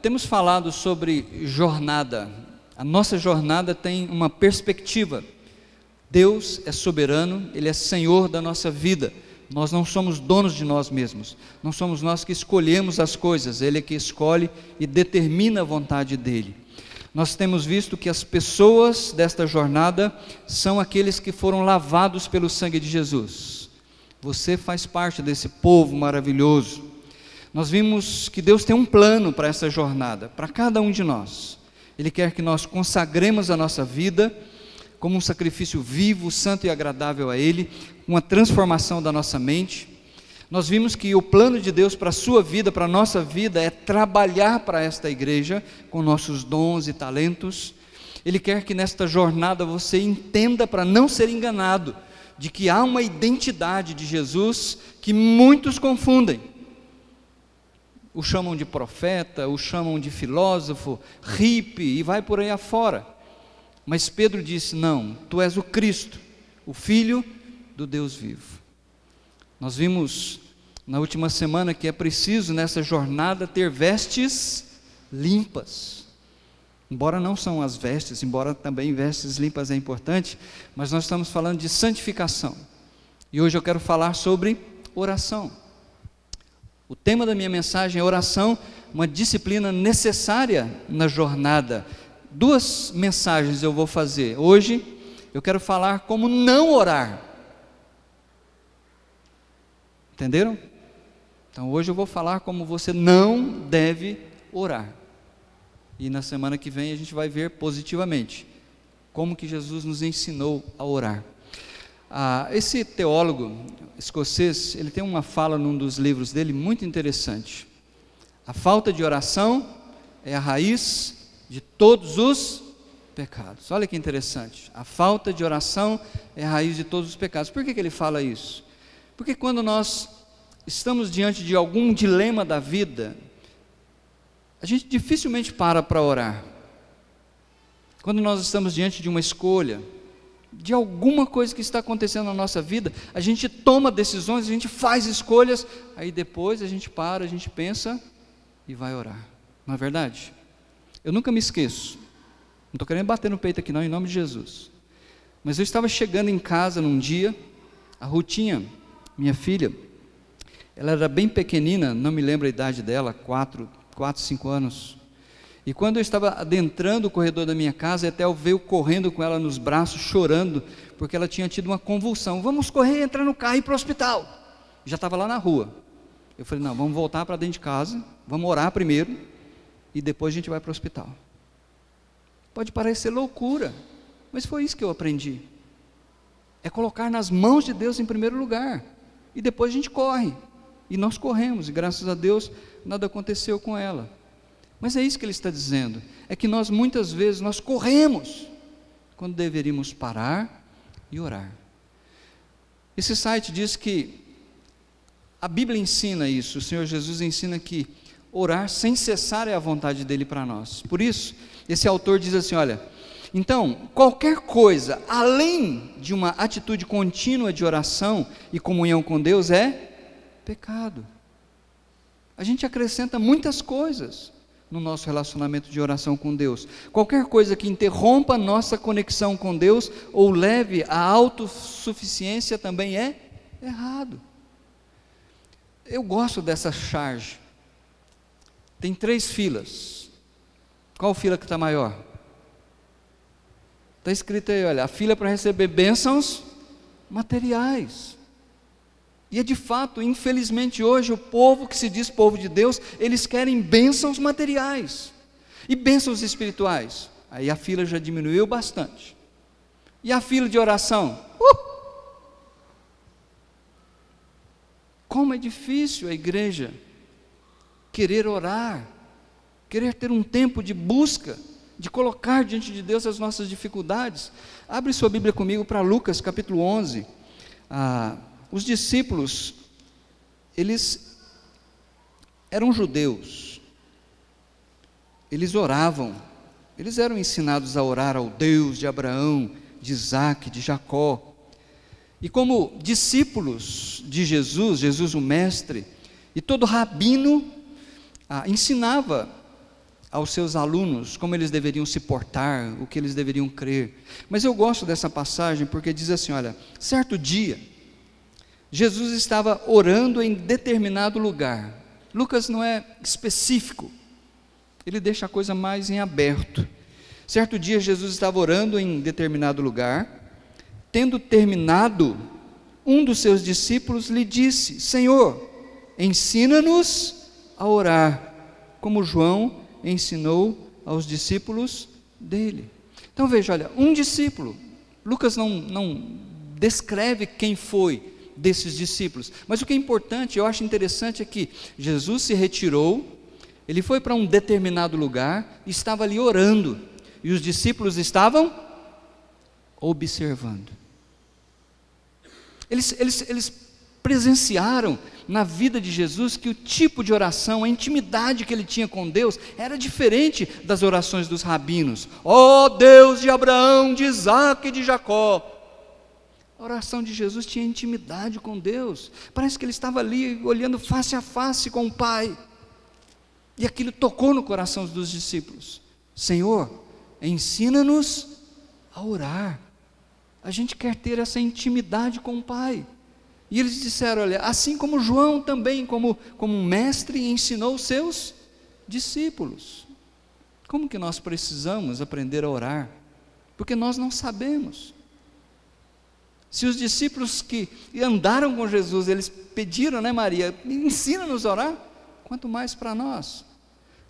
temos falado sobre jornada. A nossa jornada tem uma perspectiva. Deus é soberano, Ele é Senhor da nossa vida. Nós não somos donos de nós mesmos, não somos nós que escolhemos as coisas, Ele é que escolhe e determina a vontade dEle. Nós temos visto que as pessoas desta jornada são aqueles que foram lavados pelo sangue de Jesus. Você faz parte desse povo maravilhoso. Nós vimos que Deus tem um plano para essa jornada, para cada um de nós. Ele quer que nós consagremos a nossa vida como um sacrifício vivo, santo e agradável a Ele, uma transformação da nossa mente. Nós vimos que o plano de Deus para a sua vida, para a nossa vida, é trabalhar para esta igreja com nossos dons e talentos. Ele quer que nesta jornada você entenda, para não ser enganado, de que há uma identidade de Jesus que muitos confundem. O chamam de profeta, o chamam de filósofo, hippie, e vai por aí afora. Mas Pedro disse: não, tu és o Cristo, o Filho do Deus vivo. Nós vimos na última semana que é preciso nessa jornada ter vestes limpas. Embora não são as vestes, embora também vestes limpas é importante, mas nós estamos falando de santificação. E hoje eu quero falar sobre oração. O tema da minha mensagem é oração, uma disciplina necessária na jornada. 2 mensagens eu vou fazer. Hoje eu quero falar como não orar. Entenderam? Então hoje eu vou falar como você não deve orar. E na semana que vem a gente vai ver positivamente como que Jesus nos ensinou a orar. Esse teólogo escocês, ele tem uma fala num dos livros dele muito interessante. A falta de oração é a raiz de todos os pecados. Olha que interessante. A falta de oração é a raiz de todos os pecados. Por que ele fala isso? Porque quando nós estamos diante de algum dilema da vida, a gente dificilmente para orar. Quando nós estamos diante de uma escolha, de alguma coisa que está acontecendo na nossa vida, a gente toma decisões, a gente faz escolhas, aí depois a gente para, a gente pensa e vai orar. Não é verdade? Eu nunca me esqueço, não estou querendo bater no peito aqui não, em nome de Jesus, mas eu estava chegando em casa num dia, a Rutinha, minha filha, ela era bem pequenina, não me lembro a idade dela, 4, 5 anos, e quando eu estava adentrando o corredor da minha casa, até eu veio correndo com ela nos braços, chorando, porque ela tinha tido uma convulsão. Vamos correr, entrar no carro e ir para o hospital. Já estava lá na rua. Eu falei, não, vamos voltar para dentro de casa, vamos orar primeiro, e depois a gente vai para o hospital. Pode parecer loucura, mas foi isso que eu aprendi. É colocar nas mãos de Deus em primeiro lugar, e depois a gente corre. E nós corremos, e graças a Deus, nada aconteceu com ela. Mas é isso que ele está dizendo, é que nós muitas vezes nós corremos, quando deveríamos parar e orar. Esse site diz que, a Bíblia ensina isso, o Senhor Jesus ensina que orar sem cessar é a vontade dEle para nós. Por isso, esse autor diz assim, olha, então, qualquer coisa, além de uma atitude contínua de oração e comunhão com Deus, é pecado. A gente acrescenta muitas coisas no nosso relacionamento de oração com Deus. Qualquer coisa que interrompa a nossa conexão com Deus ou leve à autossuficiência também é errado. Eu gosto dessa charge. Tem 3 filas. Qual fila que está maior? Está escrito aí, olha, a fila para receber bênçãos materiais. E é de fato, infelizmente hoje, o povo que se diz povo de Deus, eles querem bênçãos materiais e bênçãos espirituais. Aí a fila já diminuiu bastante. E a fila de oração? Como é difícil a igreja querer orar, querer ter um tempo de busca, de colocar diante de Deus as nossas dificuldades. Abre sua Bíblia comigo para Lucas capítulo 11. Os discípulos, eles eram judeus, eles oravam, eles eram ensinados a orar ao Deus de Abraão, de Isaac, de Jacó, e como discípulos de Jesus, Jesus o mestre, e todo rabino ensinava aos seus alunos como eles deveriam se portar, o que eles deveriam crer. Mas eu gosto dessa passagem porque diz assim, olha, certo dia, Jesus estava orando em determinado lugar. Lucas não é específico, ele deixa a coisa mais em aberto. Certo dia Jesus estava orando em determinado lugar, tendo terminado, um dos seus discípulos lhe disse, Senhor, ensina-nos a orar, como João ensinou aos discípulos dele. Então veja, olha, um discípulo, Lucas não descreve quem foi desses discípulos, mas o que é importante, eu acho interessante é que Jesus se retirou, ele foi para um determinado lugar, estava ali orando, e os discípulos estavam observando. Eles presenciaram na vida de Jesus que o tipo de oração, a intimidade que ele tinha com Deus, era diferente das orações dos rabinos. Ó Deus de Abraão, de Isaac e de Jacó. A oração de Jesus tinha intimidade com Deus, parece que ele estava ali olhando face a face com o Pai, e aquilo tocou no coração dos discípulos. Senhor, ensina-nos a orar, a gente quer ter essa intimidade com o Pai. E eles disseram, olha, assim como João também, como um mestre, ensinou os seus discípulos. Como que nós precisamos aprender a orar? Porque nós não sabemos. Se os discípulos que andaram com Jesus, eles pediram, né, Maria, ensina-nos a orar, quanto mais para nós.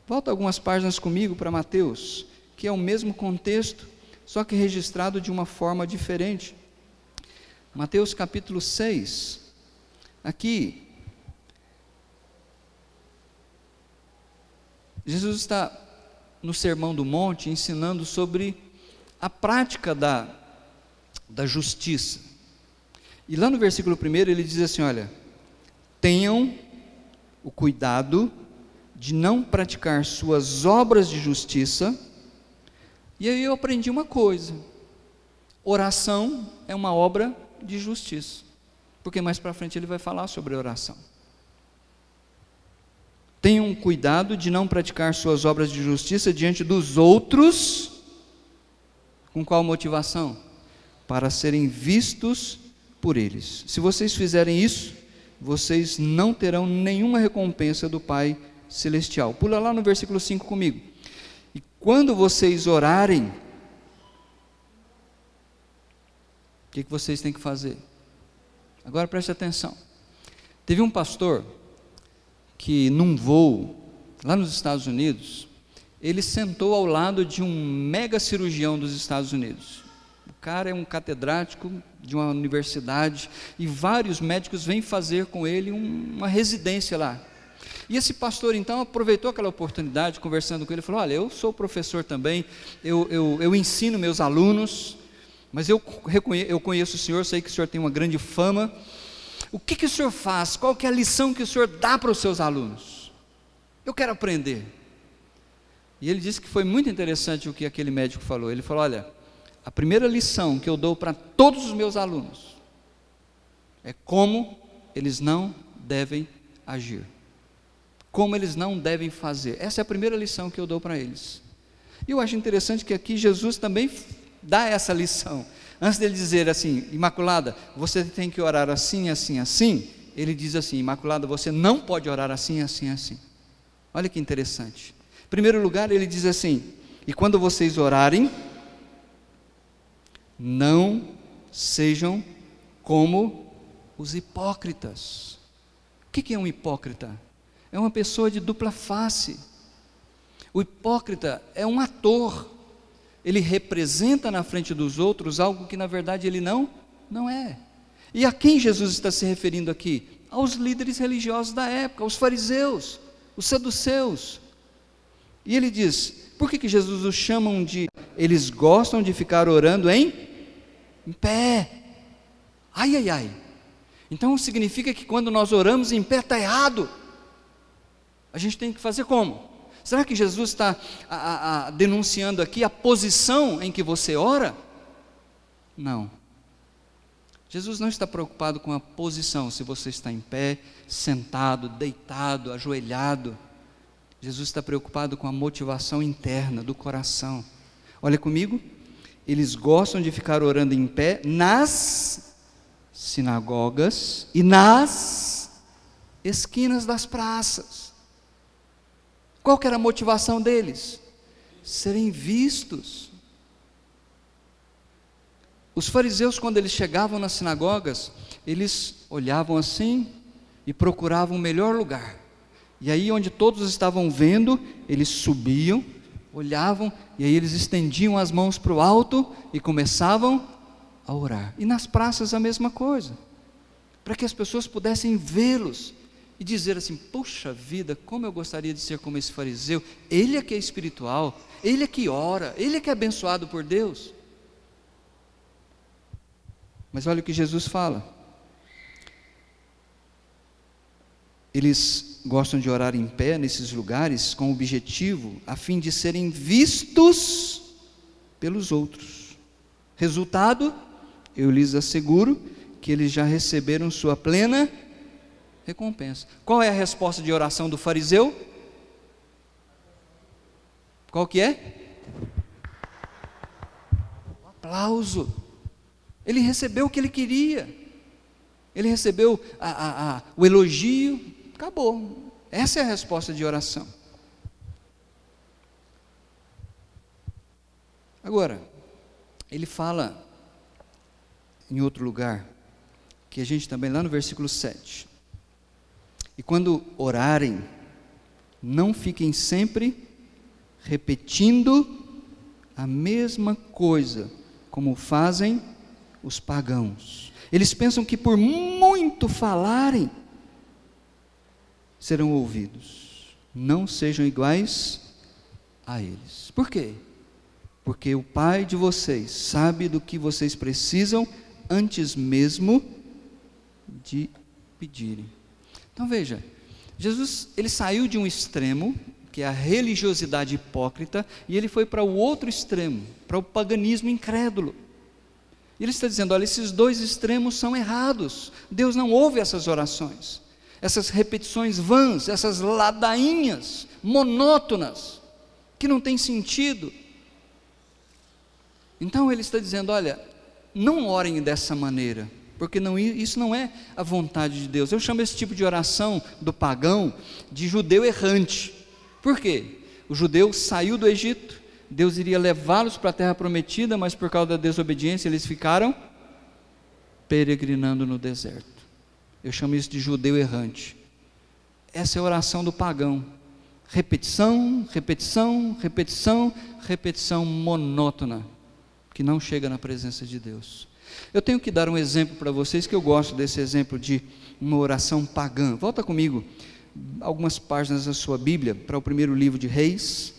Volta algumas páginas comigo para Mateus, que é o mesmo contexto, só que registrado de uma forma diferente. Mateus capítulo 6, aqui, Jesus está no Sermão do Monte ensinando sobre a prática da justiça, e lá no versículo 1 ele diz assim, olha, tenham o cuidado de não praticar suas obras de justiça, e aí eu aprendi uma coisa, oração é uma obra de justiça, porque mais para frente ele vai falar sobre oração. Tenham cuidado de não praticar suas obras de justiça diante dos outros, com qual motivação? Para serem vistos por eles. Se vocês fizerem isso, vocês não terão nenhuma recompensa do Pai Celestial. Pula lá no versículo 5 comigo. E quando vocês orarem, o que vocês têm que fazer? Agora preste atenção. Teve um pastor que num voo, lá nos Estados Unidos, ele sentou ao lado de um mega cirurgião dos Estados Unidos. O cara é um catedrático de uma universidade, e vários médicos vêm fazer com ele uma residência lá. E esse pastor então aproveitou aquela oportunidade, conversando com ele, falou, olha, eu sou professor também, eu ensino meus alunos, mas eu conheço o senhor, sei que o senhor tem uma grande fama, o que o senhor faz? Qual que é a lição que o senhor dá para os seus alunos? Eu quero aprender. E ele disse que foi muito interessante o que aquele médico falou. Ele falou, olha, a primeira lição que eu dou para todos os meus alunos é como eles não devem agir, como eles não devem fazer. Essa é a primeira lição que eu dou para eles. E eu acho interessante que aqui Jesus também dá essa lição. Antes dele dizer assim, Imaculada, você tem que orar assim, assim, assim, ele diz assim, Imaculada, você não pode orar assim, assim, assim. Olha que interessante. Em primeiro lugar, ele diz assim, e quando vocês orarem, não sejam como os hipócritas. O que é um hipócrita? É uma pessoa de dupla face. O hipócrita é um ator, ele representa na frente dos outros algo que na verdade ele não é. E a quem Jesus está se referindo aqui? Aos líderes religiosos da época, aos fariseus, os saduceus. E ele diz, por que Jesus os chamam de, eles gostam de ficar orando em pé. Ai, ai, ai. Então significa que quando nós oramos em pé está errado. A gente tem que fazer como? Será que Jesus está denunciando aqui a posição em que você ora? Não. Jesus não está preocupado com a posição, se você está em pé, sentado, deitado, ajoelhado. Jesus está preocupado com a motivação interna do coração. Olha comigo, eles gostam de ficar orando em pé nas sinagogas e nas esquinas das praças. Qual que era a motivação deles? Serem vistos. Os fariseus, quando eles chegavam nas sinagogas, eles olhavam assim e procuravam o melhor lugar. E aí, onde todos estavam vendo, eles subiam, olhavam, e aí eles estendiam as mãos para o alto e começavam a orar. E nas praças a mesma coisa, para que as pessoas pudessem vê-los e dizer assim: puxa vida, como eu gostaria de ser como esse fariseu. Ele é que é espiritual, ele é que ora, ele é que é abençoado por Deus. Mas olha o que Jesus fala. Eles gostam de orar em pé nesses lugares com o objetivo, a fim de serem vistos pelos outros. Resultado, eu lhes asseguro que eles já receberam sua plena recompensa. Qual é a resposta de oração do fariseu? Qual que é? O aplauso. Ele recebeu o que ele queria. Ele recebeu o elogio. Acabou. Essa é a resposta de oração. Agora, ele fala em outro lugar, que a gente também, lá no versículo 7. E quando orarem, não fiquem sempre repetindo a mesma coisa, como fazem os pagãos. Eles pensam que por muito falarem, serão ouvidos. Não sejam iguais a eles. Por quê? Porque o Pai de vocês sabe do que vocês precisam antes mesmo de pedirem. Então veja, Jesus, ele saiu de um extremo, que é a religiosidade hipócrita, e ele foi para o outro extremo, para o paganismo incrédulo. E ele está dizendo: olha, esses dois extremos são errados. Deus não ouve essas orações, essas repetições vãs, essas ladainhas monótonas, que não tem sentido. Então ele está dizendo: olha, não orem dessa maneira, porque isso não é a vontade de Deus. Eu chamo esse tipo de oração do pagão de judeu errante. Por quê? O judeu saiu do Egito, Deus iria levá-los para a terra prometida, mas por causa da desobediência eles ficaram peregrinando no deserto. Eu chamo isso de judeu errante. Essa é a oração do pagão. Repetição, repetição, repetição, repetição monótona, que não chega na presença de Deus. Eu tenho que dar um exemplo para vocês, que eu gosto desse exemplo de uma oração pagã. Volta comigo algumas páginas da sua Bíblia para o primeiro livro de Reis,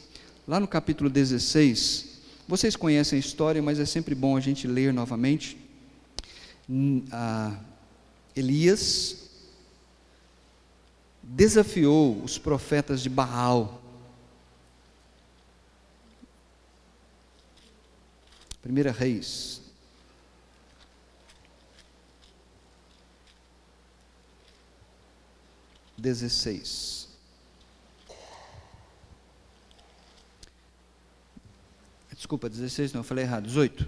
lá no capítulo 16. Vocês conhecem a história, mas é sempre bom a gente ler novamente. Elias desafiou os profetas de Baal. 1 Reis 16. Desculpa, 16 não, eu falei errado, 18.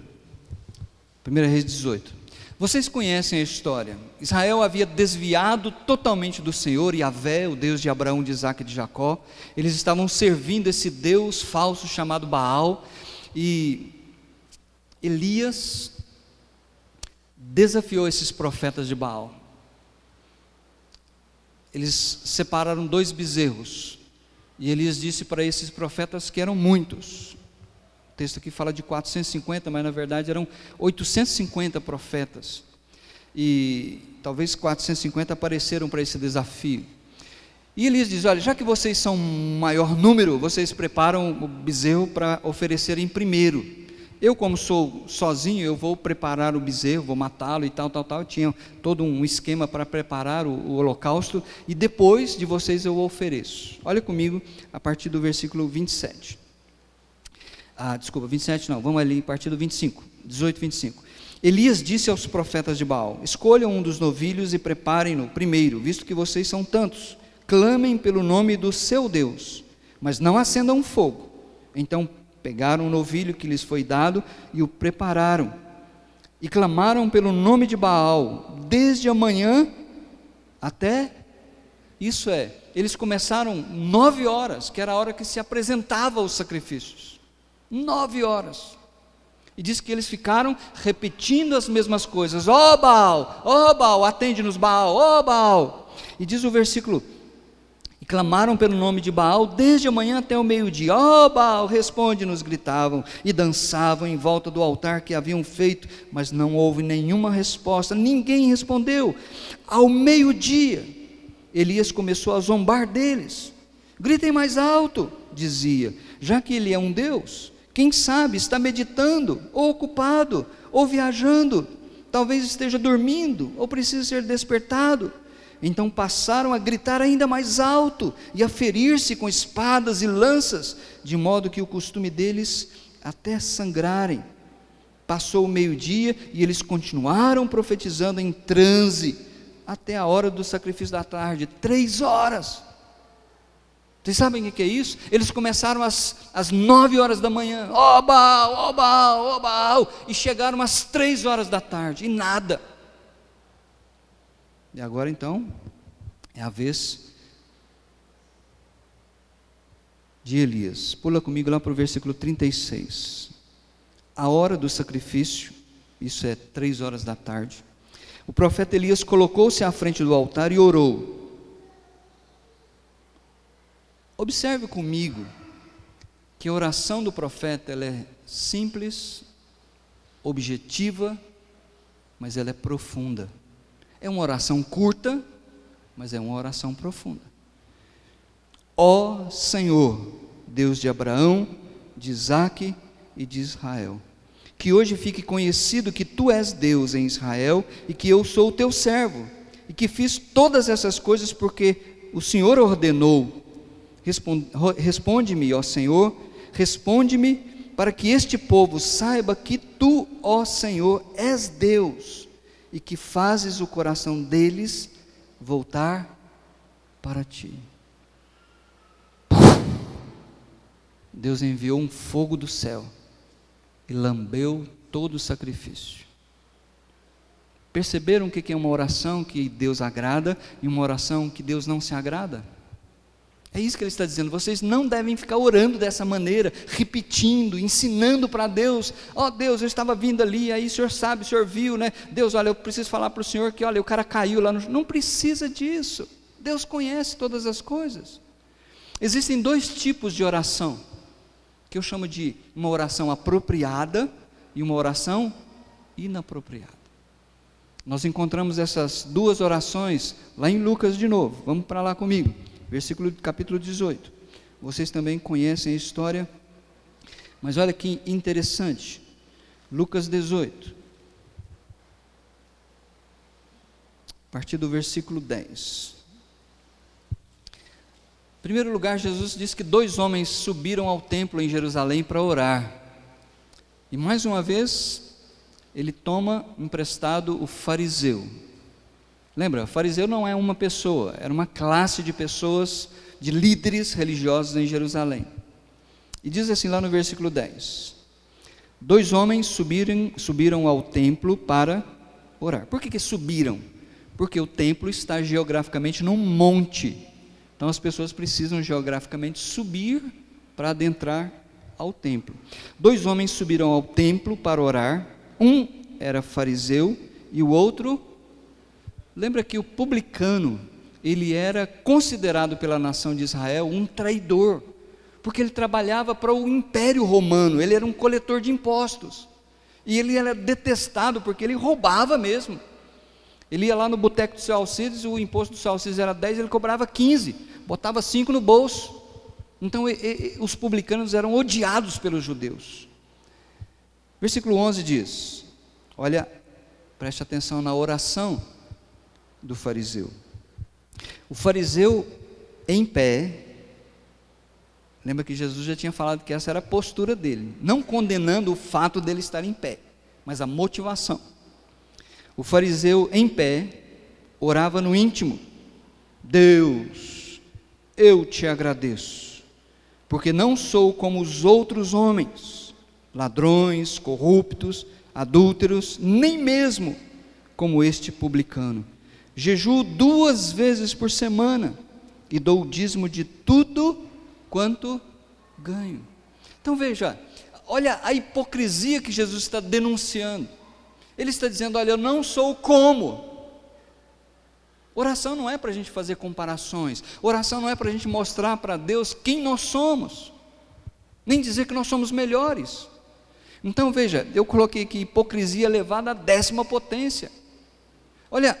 1 Reis 18. Vocês conhecem a história. Israel havia desviado totalmente do Senhor, Yahvé, o Deus de Abraão, de Isaque e de Jacó. Eles estavam servindo esse Deus falso chamado Baal, e Elias desafiou esses profetas de Baal. Eles separaram 2 bezerros, e Elias disse para esses profetas que eram muitos. O texto aqui fala de 450, mas na verdade eram 850 profetas, e talvez 450 apareceram para esse desafio. E Elias diz: olha, já que vocês são um maior número, vocês preparam o bezerro para oferecerem primeiro. Eu, como sou sozinho, eu vou preparar o bezerro, vou matá-lo e tal. Tinha todo um esquema para preparar o holocausto, e depois de vocês eu o ofereço. Olha comigo a partir do versículo 27. 27 não, vamos ali a partir do 25, 18, 25. Elias disse aos profetas de Baal: escolham um dos novilhos e preparem-no primeiro, visto que vocês são tantos. Clamem pelo nome do seu Deus, mas não acendam fogo. Então pegaram o novilho que lhes foi dado e o prepararam, e clamaram pelo nome de Baal, desde a manhã até, isso é, eles começaram 9 horas, que era a hora que se apresentava os sacrifícios, 9 horas, e diz que eles ficaram repetindo as mesmas coisas, ó Baal, atende-nos Baal, ó Baal, e diz o versículo, e clamaram pelo nome de Baal, desde a manhã até o meio-dia, ó Baal, responde-nos, gritavam, e dançavam em volta do altar que haviam feito, mas não houve nenhuma resposta, ninguém respondeu. Ao meio-dia, Elias começou a zombar deles, gritem mais alto, dizia, já que ele é um Deus, quem sabe está meditando, ou ocupado, ou viajando, talvez esteja dormindo, ou precisa ser despertado. Então passaram a gritar ainda mais alto, e a ferir-se com espadas e lanças, de modo que o costume deles até sangrarem. Passou o meio-dia, e eles continuaram profetizando em transe, até a hora do sacrifício da tarde, 3 horas. Vocês sabem o que é isso? Eles começaram às 9 horas da manhã, ó Baal, ó Baal, ó Baal, e chegaram às 3 horas da tarde, e nada. E agora então, é a vez de Elias. Pula comigo lá para o versículo 36. A hora do sacrifício, isso é 3 horas da tarde, o profeta Elias colocou-se à frente do altar e orou. Observe comigo que a oração do profeta ela é simples, objetiva, mas ela é profunda. É uma oração curta, mas é uma oração profunda. Ó Senhor, Deus de Abraão, de Isaque e de Israel, que hoje fique conhecido que Tu és Deus em Israel e que eu sou o Teu servo, e que fiz todas essas coisas porque o Senhor ordenou. Responde-me, ó Senhor, responde-me para que este povo saiba que Tu, ó Senhor, és Deus, e que fazes o coração deles voltar para Ti. Deus enviou um fogo do céu e lambeu todo o sacrifício. Perceberam o que é uma oração que Deus agrada e uma oração que Deus não se agrada? É isso que ele está dizendo, vocês não devem ficar orando dessa maneira, repetindo, ensinando para Deus, ó Deus, eu estava vindo ali, aí o Senhor sabe, o Senhor viu, né? Deus, olha, eu preciso falar para o Senhor que, olha, o cara caiu lá no... Não precisa disso, Deus conhece todas as coisas. Existem 2 tipos de oração, que eu chamo de uma oração apropriada e uma oração inapropriada. Nós encontramos essas 2 orações lá em Lucas de novo, vamos para lá comigo. Capítulo 18, vocês também conhecem a história, mas olha que interessante, Lucas 18, a partir do versículo 10, em primeiro lugar, Jesus diz que 2 homens subiram ao templo em Jerusalém para orar, e mais uma vez, ele toma emprestado o fariseu. Lembra, o fariseu não é uma pessoa, era uma classe de pessoas, de líderes religiosos em Jerusalém. E diz assim lá no versículo 10, 2 homens subiram ao templo para orar. Por que subiram? Porque o templo está geograficamente num monte, então as pessoas precisam geograficamente subir para adentrar ao templo. 2 homens subiram ao templo para orar, um era fariseu e o outro... Lembra que o publicano, ele era considerado pela nação de Israel um traidor, porque ele trabalhava para o Império Romano, ele era um coletor de impostos, e ele era detestado porque ele roubava mesmo. Ele ia lá no boteco do seu Alcides, o imposto do seu Alcides era 10, ele cobrava 15, botava 5 no bolso. Então os publicanos eram odiados pelos judeus. Versículo 11 diz, olha, preste atenção na oração do fariseu. O fariseu em pé, lembra que Jesus já tinha falado que essa era a postura dele, não condenando o fato dele estar em pé, mas a motivação. O fariseu em pé orava no íntimo: Deus, eu te agradeço, porque não sou como os outros homens, ladrões, corruptos, adúlteros, nem mesmo como este publicano. Jejuo 2 vezes por semana e dou o dízimo de tudo quanto ganho. Então veja, olha a hipocrisia que Jesus está denunciando. Ele está dizendo, olha, eu não sou como. Oração não é para a gente fazer comparações, oração não é para a gente mostrar para Deus quem nós somos, nem dizer que nós somos melhores. Então veja, eu coloquei aqui hipocrisia elevada à 10ª potência. Olha,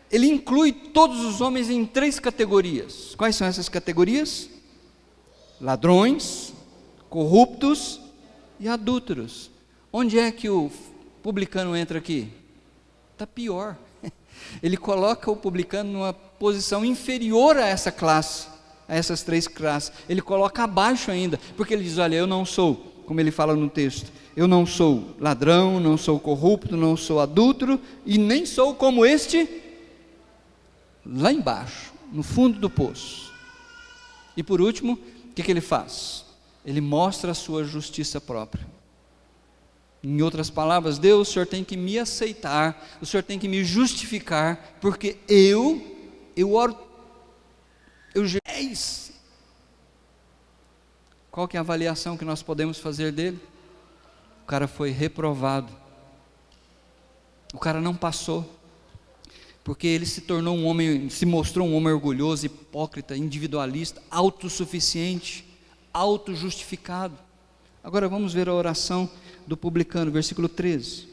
ele inclui todos os homens em 3 categorias. Quais são essas categorias? Ladrões, corruptos e adúlteros. Onde é que o publicano entra aqui? Está pior. Ele coloca o publicano numa posição inferior a essa classe, a essas 3 classes. Ele coloca abaixo ainda, porque ele diz, olha, eu não sou, como ele fala no texto, eu não sou ladrão, não sou corrupto, não sou adúltero, e nem sou como este, lá embaixo, no fundo do poço. E por último, o que ele faz? Ele mostra a sua justiça própria. Em outras palavras, Deus, o Senhor tem que me aceitar, o Senhor tem que me justificar, porque eu oro, qual que é a avaliação que nós podemos fazer dele? O cara foi reprovado, o cara não passou, porque ele se tornou um homem, se mostrou um homem orgulhoso, hipócrita, individualista, autossuficiente, autojustificado. Agora vamos ver a oração do publicano, versículo 13.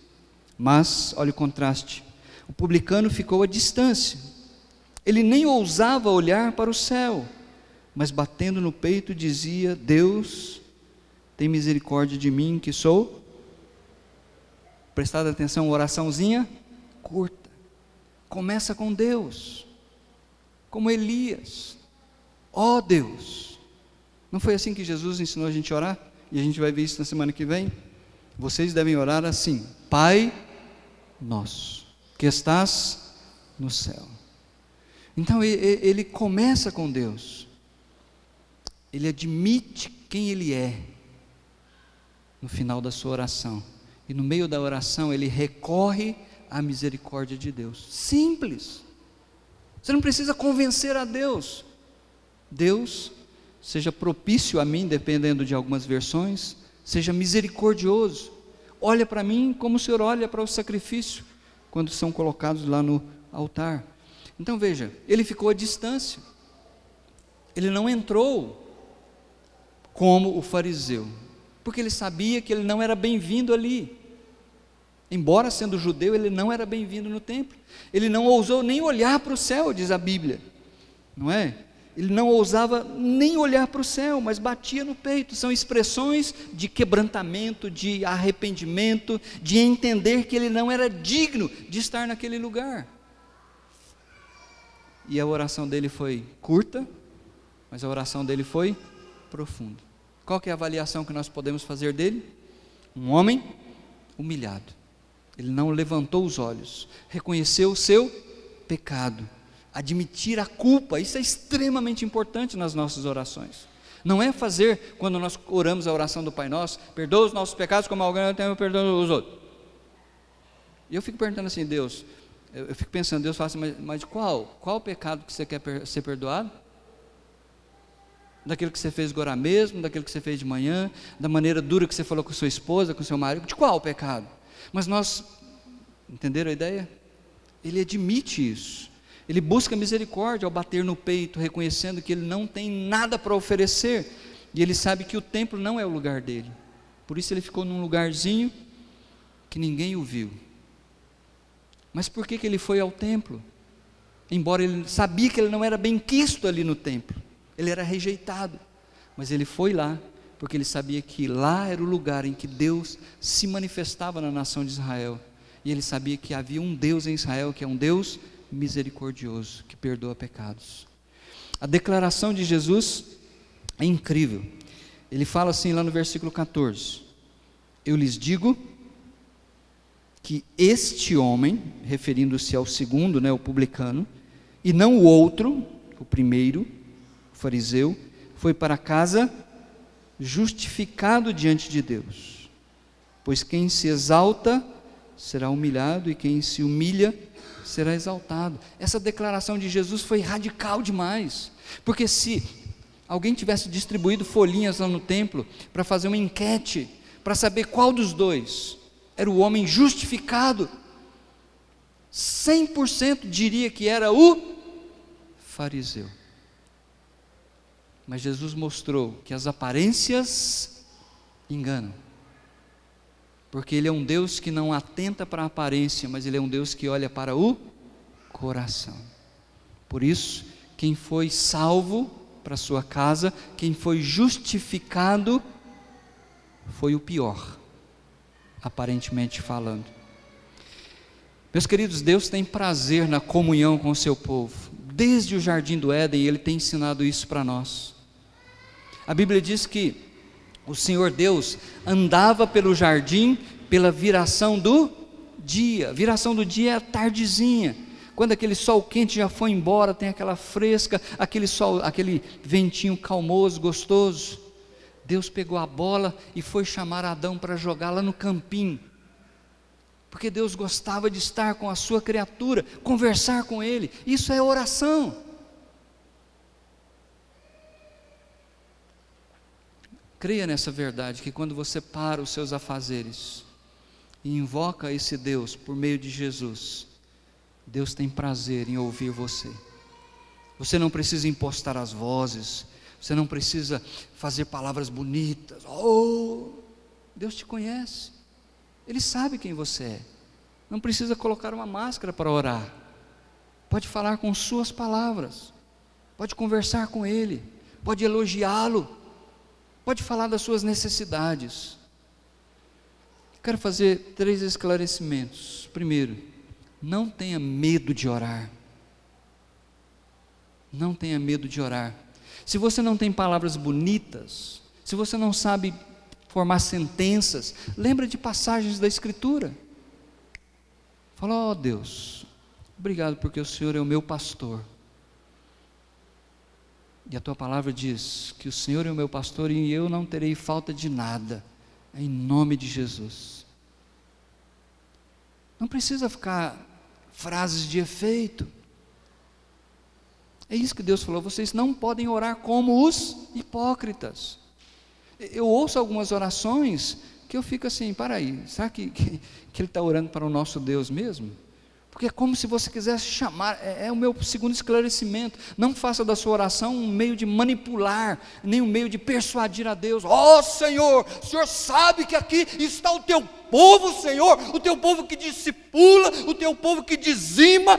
Mas, olha o contraste, o publicano ficou à distância, ele nem ousava olhar para o céu, mas batendo no peito dizia, Deus, tem misericórdia de mim que sou, prestado atenção, oraçãozinha curta, começa com Deus, como Elias, ó Deus. Não foi assim que Jesus ensinou a gente a orar? E a gente vai ver isso na semana que vem. Vocês devem orar assim, Pai nosso, que estás no céu. Então ele começa com Deus, ele admite quem ele é, no final da sua oração, e no meio da oração ele recorre à misericórdia de Deus, simples, você não precisa convencer a Deus, Deus seja propício a mim, dependendo de algumas versões, seja misericordioso, olha para mim como o Senhor olha para o sacrifício, quando são colocados lá no altar. Então veja, ele ficou à distância, ele não entrou como o fariseu, porque ele sabia que ele não era bem-vindo ali, embora sendo judeu, ele não era bem-vindo no templo, ele não ousou nem olhar para o céu, diz a Bíblia, não é? Ele não ousava nem olhar para o céu, mas batia no peito. São expressões de quebrantamento, de arrependimento, de entender que ele não era digno de estar naquele lugar. E a oração dele foi curta, mas a oração dele foi profunda. Qual que é a avaliação que nós podemos fazer dele? Um homem humilhado. Ele não levantou os olhos, reconheceu o seu pecado, admitir a culpa. Isso é extremamente importante nas nossas orações. Não é fazer, quando nós oramos a oração do Pai Nosso, perdoa os nossos pecados como alguém tem perdoado os outros. E eu fico perguntando assim, Deus, eu fico pensando, Deus fala assim, mas qual pecado que você quer ser perdoado? Daquilo que você fez agora mesmo, daquilo que você fez de manhã, da maneira dura que você falou com sua esposa, com seu marido, de qual pecado? Mas nós, entenderam a ideia? Ele admite isso, ele busca misericórdia ao bater no peito, reconhecendo que ele não tem nada para oferecer, e ele sabe que o templo não é o lugar dele, por isso ele ficou num lugarzinho que ninguém o viu. Mas por que ele foi ao templo? Embora ele sabia que ele não era bem quisto ali no templo, ele era rejeitado, mas ele foi lá, porque ele sabia que lá era o lugar em que Deus se manifestava na nação de Israel, e ele sabia que havia um Deus em Israel, que é um Deus misericordioso, que perdoa pecados. A declaração de Jesus é incrível, ele fala assim lá no versículo 14, eu lhes digo, que este homem, referindo-se ao segundo, o publicano, e não o outro, o primeiro, o fariseu, foi para casa justificado diante de Deus. Pois quem se exalta será humilhado, e quem se humilha será exaltado. Essa declaração de Jesus foi radical demais, porque se alguém tivesse distribuído folhinhas lá no templo, para fazer uma enquete, para saber qual dos dois era o homem justificado, 100% diria que era o fariseu. Mas Jesus mostrou que as aparências enganam, porque Ele é um Deus que não atenta para a aparência, mas Ele é um Deus que olha para o coração. Por isso, quem foi salvo para sua casa, quem foi justificado, foi o pior, aparentemente falando. Meus queridos, Deus tem prazer na comunhão com o seu povo. Desde o jardim do Éden, Ele tem ensinado isso para nós. A Bíblia diz que o Senhor Deus andava pelo jardim pela viração do dia. A viração do dia é a tardezinha, quando aquele sol quente já foi embora, tem aquela fresca, aquele ventinho calmoso, gostoso. Deus pegou a bola e foi chamar Adão para jogar lá no campinho, porque Deus gostava de estar com a sua criatura, conversar com Ele. Isso é oração. Creia nessa verdade, que quando você para os seus afazeres e invoca esse Deus por meio de Jesus, Deus tem prazer em ouvir você. Você não precisa impostar as vozes, você não precisa fazer palavras bonitas. Oh, Deus te conhece, Ele sabe quem você é. Não precisa colocar uma máscara para orar. Pode falar com suas palavras, pode conversar com Ele, pode elogiá-lo, pode falar das suas necessidades. Quero fazer 3 esclarecimentos. Primeiro, não tenha medo de orar. Não tenha medo de orar. Se você não tem palavras bonitas, se você não sabe formar sentenças, lembra de passagens da Escritura. Fala: ó Deus, obrigado porque o Senhor é o meu pastor. E a tua palavra diz que o Senhor é o meu pastor e eu não terei falta de nada, em nome de Jesus. Não precisa ficar frases de efeito. É isso que Deus falou: vocês não podem orar como os hipócritas. Eu ouço algumas orações que eu fico assim: para aí, será que Ele está orando para o nosso Deus mesmo? Porque é como se você quisesse chamar. É o meu segundo esclarecimento. Não faça da sua oração um meio de manipular, nem um meio de persuadir a Deus. Ó Senhor, o Senhor sabe que aqui está o teu povo, Senhor, o teu povo que discipula, o teu povo que dizima.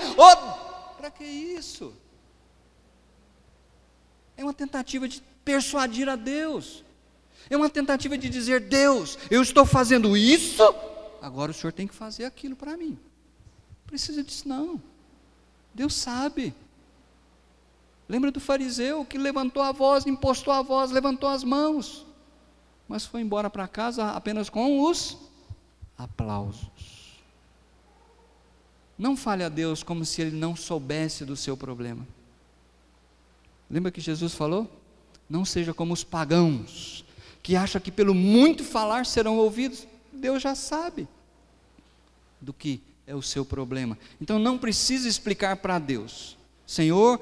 Para que isso? É uma tentativa de persuadir a Deus. É uma tentativa de dizer: Deus, eu estou fazendo isso, agora o Senhor tem que fazer aquilo para mim. Não precisa disso não. Deus sabe. Lembra do fariseu que levantou a voz, impostou a voz, levantou as mãos, mas foi embora para casa apenas com os aplausos. Não fale a Deus como se Ele não soubesse do seu problema. Lembra que Jesus falou? Não seja como os pagãos, que acham que pelo muito falar serão ouvidos. Deus já sabe do que é o seu problema. Então não precisa explicar para Deus: Senhor,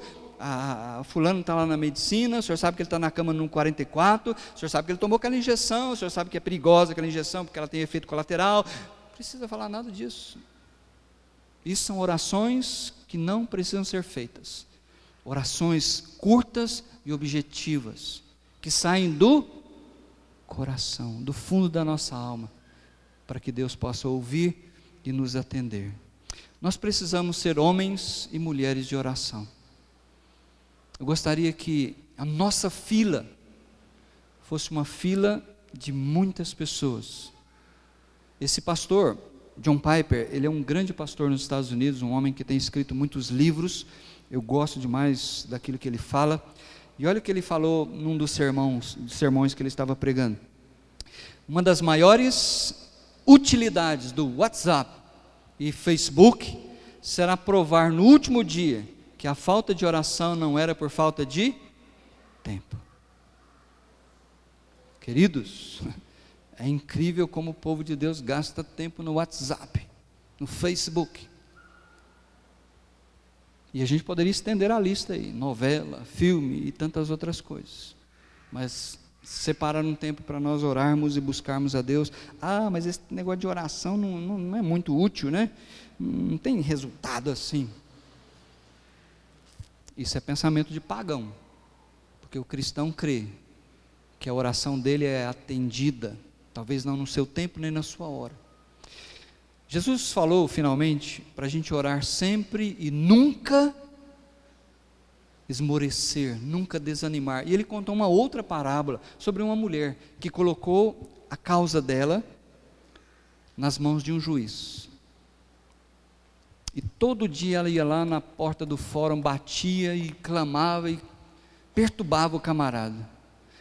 fulano está lá na medicina, o Senhor sabe que ele está na cama no 44, o Senhor sabe que ele tomou aquela injeção, o Senhor sabe que é perigosa aquela injeção, porque ela tem efeito colateral. Não precisa falar nada disso. Isso são orações que não precisam ser feitas. Orações curtas e objetivas, que saem do coração, do fundo da nossa alma, para que Deus possa ouvir e nos atender. Nós precisamos ser homens e mulheres de oração. Eu gostaria que a nossa fila fosse uma fila de muitas pessoas. Esse pastor, John Piper, ele é um grande pastor nos Estados Unidos, um homem que tem escrito muitos livros. Eu gosto demais daquilo que ele fala. E olha o que ele falou num dos sermões que ele estava pregando. Uma das maiores utilidades do WhatsApp e Facebook será provar no último dia que a falta de oração não era por falta de tempo. Queridos, é incrível como o povo de Deus gasta tempo no WhatsApp, no Facebook. E a gente poderia estender a lista aí, novela, filme e tantas outras coisas. Mas separar um tempo para nós orarmos e buscarmos a Deus. Mas esse negócio de oração não é muito útil, né? Não tem resultado assim. Isso é pensamento de pagão, porque o cristão crê que a oração dele é atendida, talvez não no seu tempo nem na sua hora. Jesus falou finalmente para a gente orar sempre e nunca esmorecer, nunca desanimar. E ele contou uma outra parábola sobre uma mulher que colocou a causa dela nas mãos de um juiz. E todo dia ela ia lá na porta do fórum, batia e clamava e perturbava o camarada.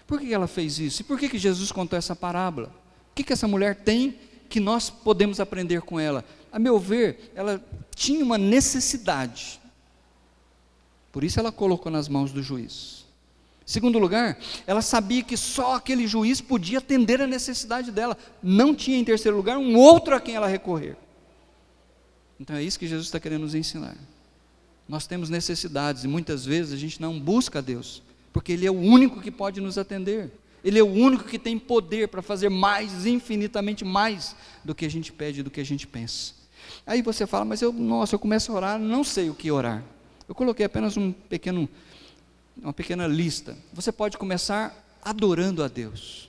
Por que ela fez isso? E por que Jesus contou essa parábola? O que essa mulher tem que nós podemos aprender com ela? A meu ver, ela tinha uma necessidade. Por isso ela colocou nas mãos do juiz. Segundo lugar, ela sabia que só aquele juiz podia atender a necessidade dela. Não tinha, em terceiro lugar, um outro a quem ela recorrer. Então é isso que Jesus está querendo nos ensinar. Nós temos necessidades e muitas vezes a gente não busca a Deus, porque Ele é o único que pode nos atender. Ele é o único que tem poder para fazer mais, infinitamente mais do que a gente pede, do que a gente pensa. Aí você fala, mas eu começo a orar, não sei o que orar. Eu coloquei apenas uma pequena lista. Você pode começar adorando a Deus.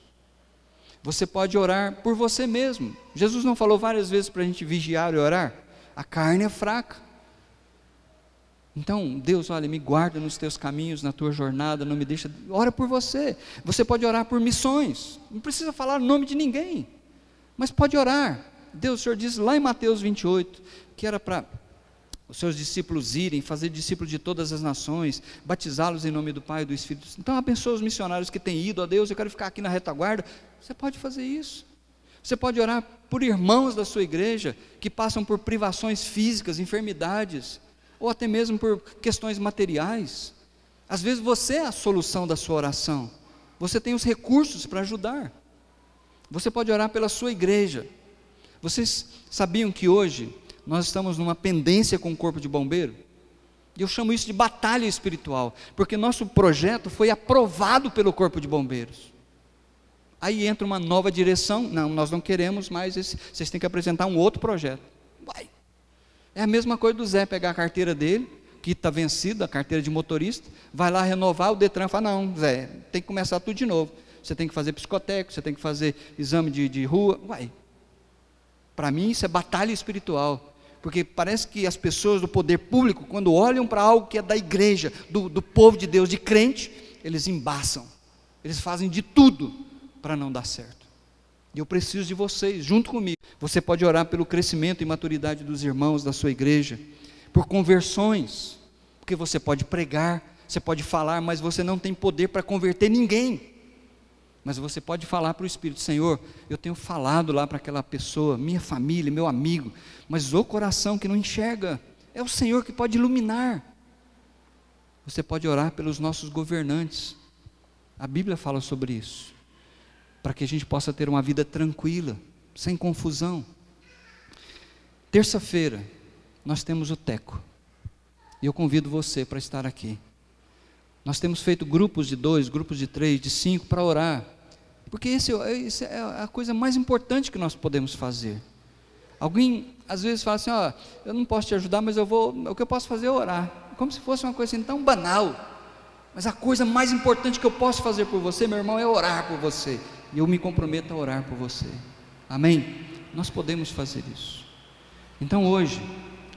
Você pode orar por você mesmo. Jesus não falou várias vezes para a gente vigiar e orar? A carne é fraca. Então, Deus, olha, me guarda nos teus caminhos, na tua jornada, não me deixa, ora por você. Você pode orar por missões, não precisa falar o nome de ninguém, mas pode orar. Deus, o Senhor diz lá em Mateus 28, que era para os seus discípulos irem, fazer discípulos de todas as nações, batizá-los em nome do Pai e do Espírito Santo. Então abençoa os missionários que têm ido a Deus, eu quero ficar aqui na retaguarda. Você pode fazer isso. Você pode orar por irmãos da sua igreja, que passam por privações físicas, enfermidades, ou até mesmo por questões materiais. Às vezes você é a solução da sua oração, você tem os recursos para ajudar. Você pode orar pela sua igreja. Vocês sabiam que hoje nós estamos numa pendência com o corpo de bombeiro? E eu chamo isso de batalha espiritual, porque nosso projeto foi aprovado pelo corpo de bombeiros. Aí entra uma nova direção, não, nós não queremos mais vocês têm que apresentar um outro projeto. Vai. É a mesma coisa do Zé pegar a carteira dele, que está vencida, a carteira de motorista, vai lá renovar, o Detran fala, não, Zé, tem que começar tudo de novo. Você tem que fazer psicotécnico, você tem que fazer exame de rua, vai. Para mim isso é batalha espiritual, porque parece que as pessoas do poder público, quando olham para algo que é da igreja, do povo de Deus, de crente, eles embaçam, eles fazem de tudo para não dar certo. E eu preciso de vocês, junto comigo. Você pode orar pelo crescimento e maturidade dos irmãos da sua igreja, por conversões, porque você pode pregar, você pode falar, mas você não tem poder para converter ninguém. Mas você pode falar para o Espírito, Senhor, eu tenho falado lá para aquela pessoa, minha família, meu amigo, mas o coração que não enxerga, é o Senhor que pode iluminar. Você pode orar pelos nossos governantes, a Bíblia fala sobre isso, para que a gente possa ter uma vida tranquila, sem confusão. Terça-feira, nós temos o Teco, e eu convido você para estar aqui. Nós temos feito grupos de 2, grupos de 3, de 5, para orar, porque isso é a coisa mais importante que nós podemos fazer. Alguém, às vezes, fala assim, eu não posso te ajudar, mas o que eu posso fazer é orar, como se fosse uma coisa assim, tão banal, mas a coisa mais importante que eu posso fazer por você, meu irmão, é orar por você, e eu me comprometo a orar por você, amém? Nós podemos fazer isso. Então hoje,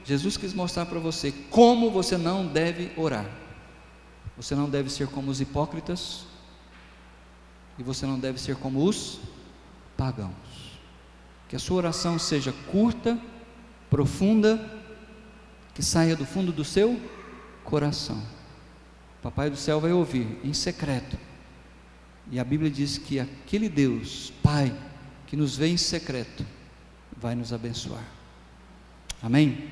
Jesus quis mostrar para você como você não deve orar. Você não deve ser como os hipócritas, e você não deve ser como os pagãos. Que a sua oração seja curta, profunda, que saia do fundo do seu coração. O Papai do céu vai ouvir em secreto, e a Bíblia diz que aquele Deus, Pai, que nos vê em secreto, vai nos abençoar. Amém?